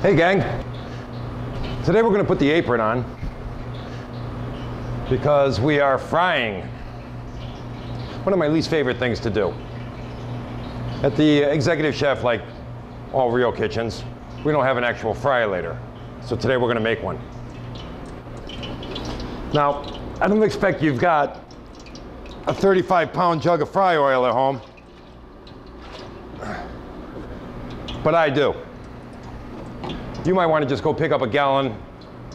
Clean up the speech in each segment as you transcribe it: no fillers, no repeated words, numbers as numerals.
Hey gang, today we're going to put the apron on because we are frying. One of my least favorite things to do. At the Executive Chef, like all real kitchens, we don't have an actual fry-later. So today we're going to make one. Now, I don't expect you've got a 35-pound jug of fry oil at home, but I do. You might want to just go pick up a gallon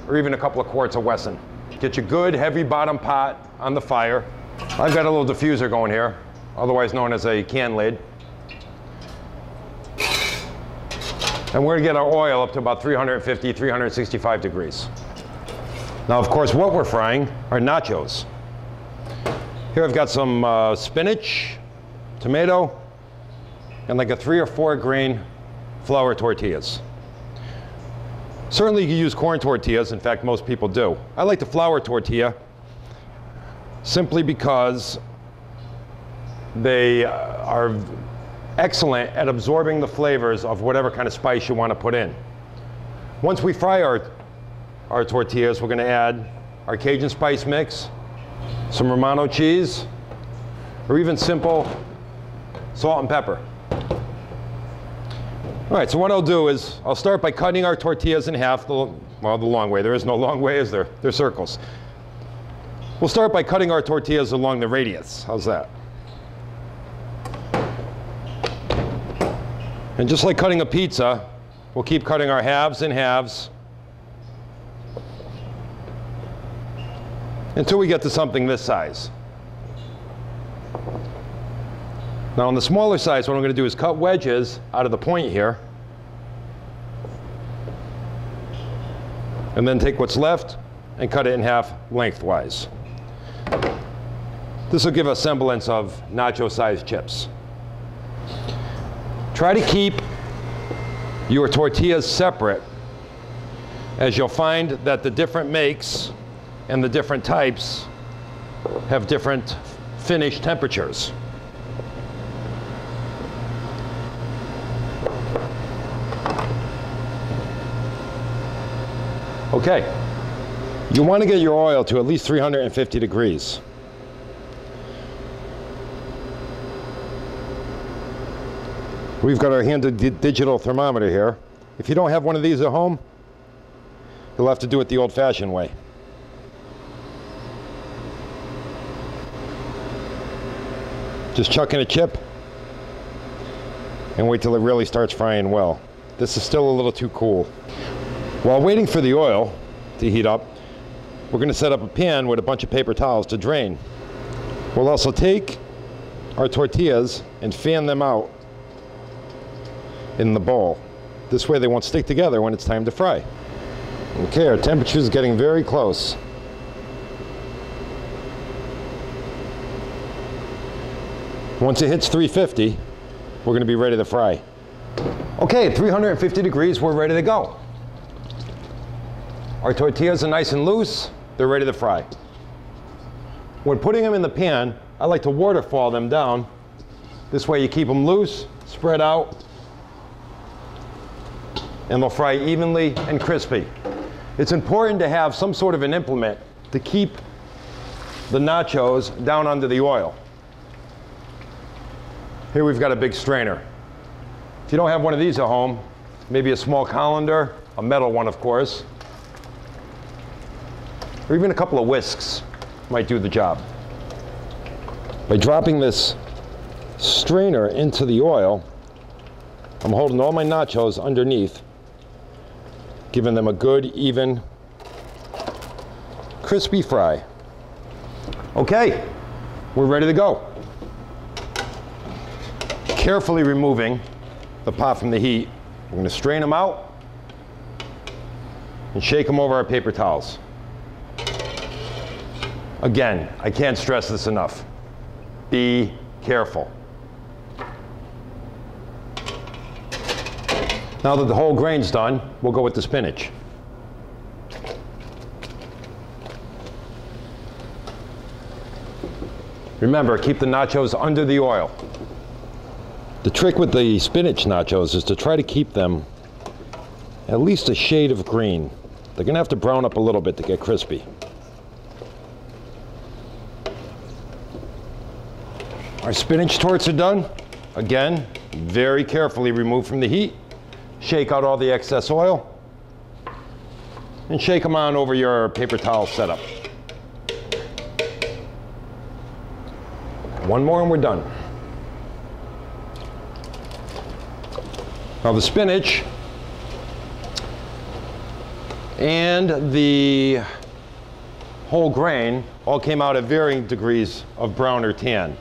or even a couple of quarts of Wesson. Get your good heavy bottom pot on the fire. I've got a little diffuser going here, otherwise known as a can lid. And we're going to get our oil up to about 350, 365 degrees. Now, of course, what we're frying are nachos. Here I've got some spinach, tomato, and like a 3 or 4 grain flour tortillas. Certainly you can use corn tortillas, in fact most people do. I like the flour tortilla simply because they are excellent at absorbing the flavors of whatever kind of spice you want to put in. Once we fry our tortillas, we're going to add our Cajun spice mix, some Romano cheese, or even simple salt and pepper. All right, so what I'll do is I'll start by cutting our tortillas in half, the long way. There is no long way, is there? They're circles. We'll start by cutting our tortillas along the radius. How's that? And just like cutting a pizza, we'll keep cutting our halves and halves until we get to something this size. Now on the smaller size, what I'm going to do is cut wedges out of the point here, and then take what's left and cut it in half lengthwise. This will give a semblance of nacho-sized chips. Try to keep your tortillas separate, as you'll find that the different makes and the different types have different finish temperatures. Okay, you want to get your oil to at least 350 degrees. We've got our hand digital thermometer here. If you don't have one of these at home, you'll have to do it the old-fashioned way. Just chuck in a chip and wait till it really starts frying well. This is still a little too cool. While waiting for the oil to heat up, we're going to set up a pan with a bunch of paper towels to drain. We'll also take our tortillas and fan them out in the bowl. This way they won't stick together when it's time to fry. Okay, our temperature is getting very close. Once it hits 350, we're going to be ready to fry. Okay, at 350 degrees, we're ready to go. Our tortillas are nice and loose, they're ready to fry. When putting them in the pan, I like to waterfall them down. This way you keep them loose, spread out, and they'll fry evenly and crispy. It's important to have some sort of an implement to keep the nachos down under the oil. Here we've got a big strainer. If you don't have one of these at home, maybe a small colander, a metal one of course, or even a couple of whisks might do the job. By dropping this strainer into the oil, I'm holding all my nachos underneath, giving them a good, even, crispy fry. Okay, we're ready to go. Carefully removing the pot from the heat, we're going to strain them out and shake them over our paper towels. Again, I can't stress this enough. Be careful. Now that the whole grain's done, we'll go with the spinach. Remember, keep the nachos under the oil. The trick with the spinach nachos is to try to keep them at least a shade of green. They're gonna have to brown up a little bit to get crispy. Our spinach torts are done. Again, very carefully remove from the heat. Shake out all the excess oil. And shake them on over your paper towel setup. One more and we're done. Now the spinach and the whole grain all came out at varying degrees of brown or tan.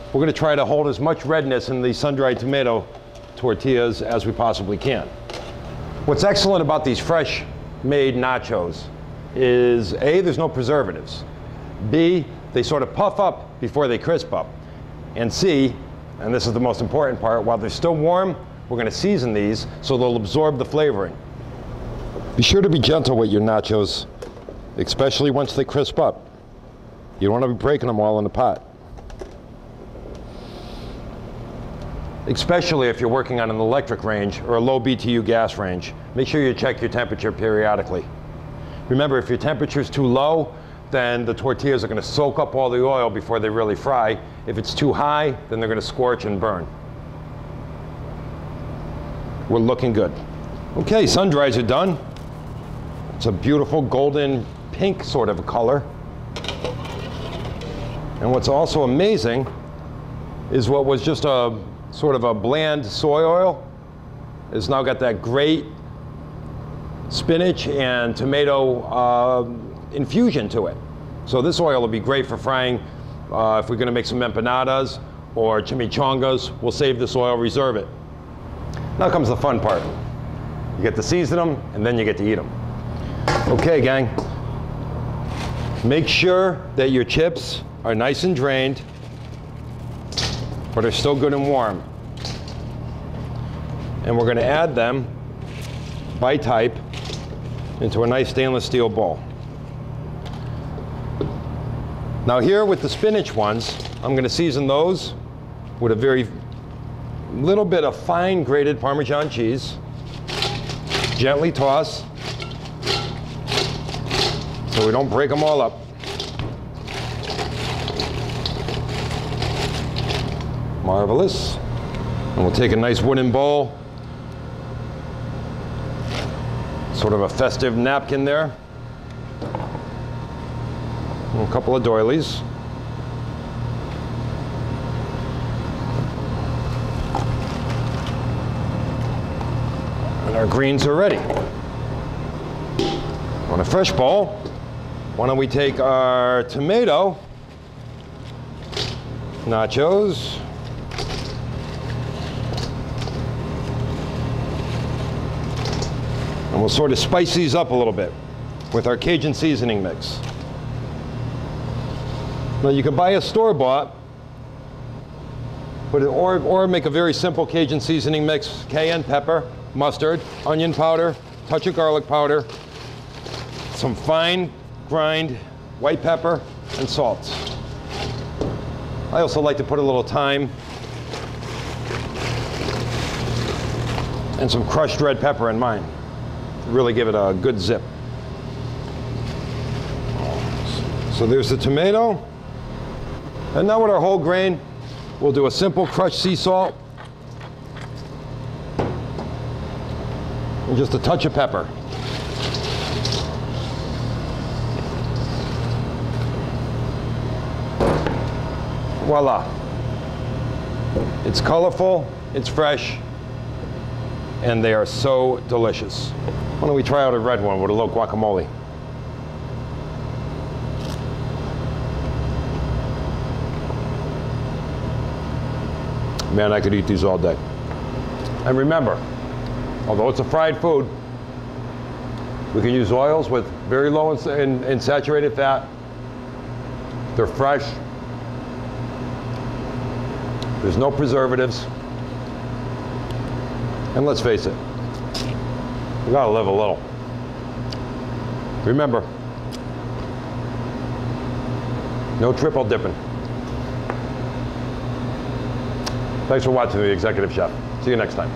We're going to try to hold as much redness in the sun-dried tomato tortillas as we possibly can. What's excellent about these fresh made nachos is A, there's no preservatives. B, they sort of puff up before they crisp up. And C, and this is the most important part, while they're still warm, we're going to season these so they'll absorb the flavoring. Be sure to be gentle with your nachos, especially once they crisp up. You don't want to be breaking them all in the pot. Especially if you're working on an electric range or a low BTU gas range. Make sure you check your temperature periodically. Remember, if your temperature is too low, then the tortillas are going to soak up all the oil before they really fry. If it's too high, then they're going to scorch and burn. We're looking good. Okay, sun dries are done. It's a beautiful golden pink sort of a color. And what's also amazing is what was just a sort of a bland soy oil has now got that great spinach and tomato infusion to it. So this oil will be great for frying if we're going to make some empanadas or chimichangas. We'll save this oil, reserve it. Now comes the fun part. You get to season them and then you get to eat them. Okay, gang. Make sure that your chips are nice and drained, but are still good and warm. And we're going to add them by type into a nice stainless steel bowl. Now here with the spinach ones, I'm going to season those with a very little bit of fine grated Parmesan cheese. Gently toss so we don't break them all up. Marvelous. And we'll take a nice wooden bowl, sort of a festive napkin there, and a couple of doilies. And our greens are ready. On a fresh bowl, why don't we take our tomato nachos, and we'll sort of spice these up a little bit with our Cajun seasoning mix. Now you can buy a store-bought, or make a very simple Cajun seasoning mix: cayenne pepper, mustard, onion powder, touch of garlic powder, some fine grind white pepper, and salt. I also like to put a little thyme and some crushed red pepper in mine. Really give it a good zip. So there's the tomato. And now with our whole grain, we'll do a simple crushed sea salt and just a touch of pepper. Voila. It's colorful, it's fresh, and they are so delicious. Why don't we try out a red one with a little guacamole? Man, I could eat these all day. And remember, although it's a fried food, we can use oils with very low in saturated fat. They're fresh. There's no preservatives. And let's face it, we gotta live a little. Remember, no triple dipping. Thanks for watching The Executive Chef. See you next time.